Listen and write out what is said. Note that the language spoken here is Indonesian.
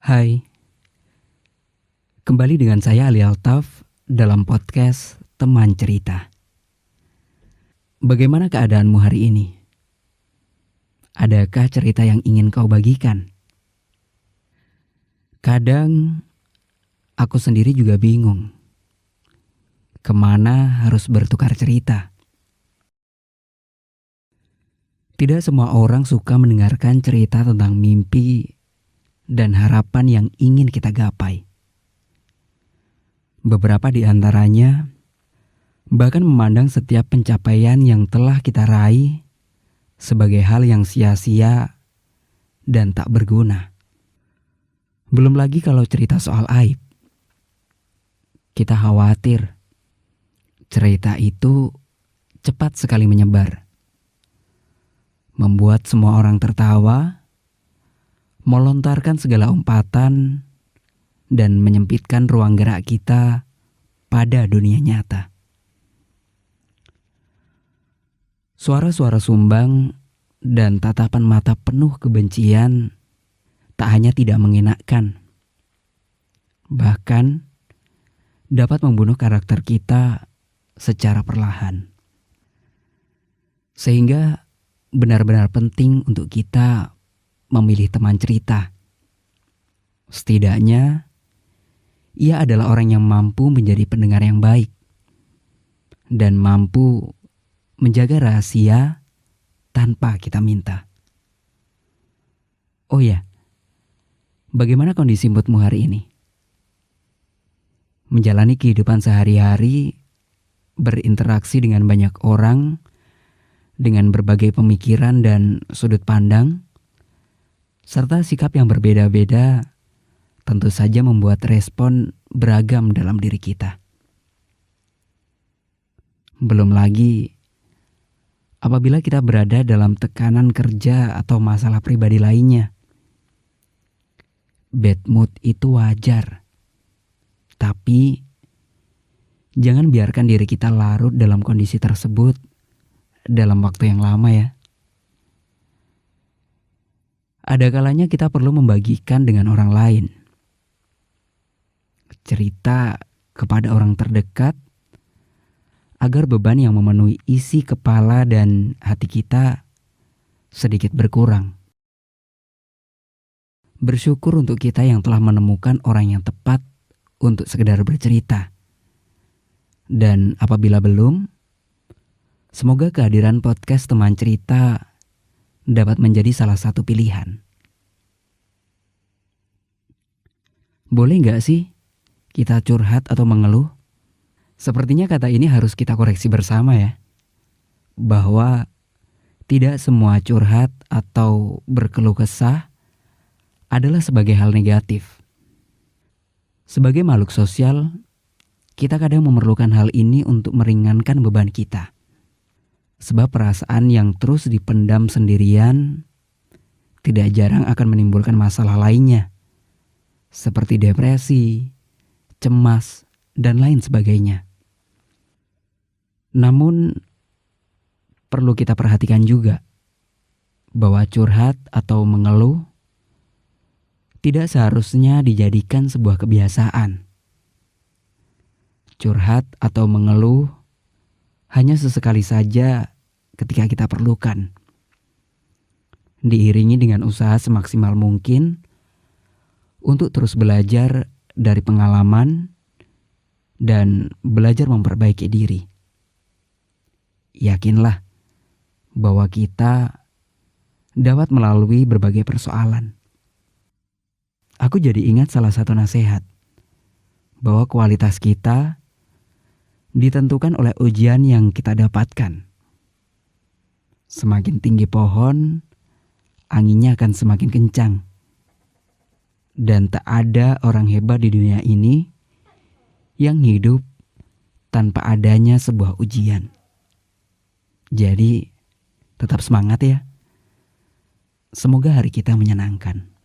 Hai, kembali dengan saya Ali Altaf dalam podcast Teman Cerita. Bagaimana keadaanmu hari ini? Adakah cerita yang ingin kau bagikan? Kadang aku sendiri juga bingung kemana harus bertukar cerita. Tidak semua orang suka mendengarkan cerita tentang mimpi dan harapan yang ingin kita gapai. Beberapa di antaranya bahkan memandang setiap pencapaian yang telah kita raih sebagai hal yang sia-sia dan tak berguna. Belum lagi kalau cerita soal aib. Kita khawatir cerita itu cepat sekali menyebar, membuat semua orang tertawa, melontarkan segala umpatan, dan menyempitkan ruang gerak kita pada dunia nyata. Suara-suara sumbang dan tatapan mata penuh kebencian tak hanya tidak mengenakkan, bahkan dapat membunuh karakter kita secara perlahan. Sehingga benar-benar penting untuk kita memilih teman cerita. Setidaknya, ia adalah orang yang mampu menjadi pendengar yang baik dan mampu menjaga rahasia tanpa kita minta. Oh ya, bagaimana kondisi moodmu hari ini? Menjalani kehidupan sehari-hari, berinteraksi dengan banyak orang, dengan berbagai pemikiran dan sudut pandang, serta sikap yang berbeda-beda, tentu saja membuat respon beragam dalam diri kita. Belum lagi apabila kita berada dalam tekanan kerja atau masalah pribadi lainnya. Bad mood itu wajar, tapi jangan biarkan diri kita larut dalam kondisi tersebut dalam waktu yang lama ya. Ada kalanya kita perlu membagikan dengan orang lain. Cerita kepada orang terdekat agar beban yang memenuhi isi kepala dan hati kita sedikit berkurang. Bersyukur untuk kita yang telah menemukan orang yang tepat untuk sekedar bercerita. Dan apabila belum, semoga kehadiran podcast Teman Cerita dapat menjadi salah satu pilihan. Boleh gak sih kita curhat atau mengeluh? Sepertinya kata ini harus kita koreksi bersama ya. Bahwa tidak semua curhat atau berkeluh kesah adalah sebagai hal negatif. Sebagai makhluk sosial, kita kadang memerlukan hal ini untuk meringankan beban kita. Sebab perasaan yang terus dipendam sendirian tidak jarang akan menimbulkan masalah lainnya, seperti depresi, cemas, dan lain sebagainya. Namun, perlu kita perhatikan juga bahwa curhat atau mengeluh tidak seharusnya dijadikan sebuah kebiasaan. Curhat atau mengeluh hanya sesekali saja ketika kita perlukan. Diiringi dengan usaha semaksimal mungkin untuk terus belajar dari pengalaman dan belajar memperbaiki diri. Yakinlah bahwa kita dapat melalui berbagai persoalan. Aku jadi ingat salah satu nasihat bahwa kualitas kita ditentukan oleh ujian yang kita dapatkan. Semakin tinggi pohon, anginnya akan semakin kencang. Dan tak ada orang hebat di dunia ini yang hidup tanpa adanya sebuah ujian. Jadi, tetap semangat ya. Semoga hari kita menyenangkan.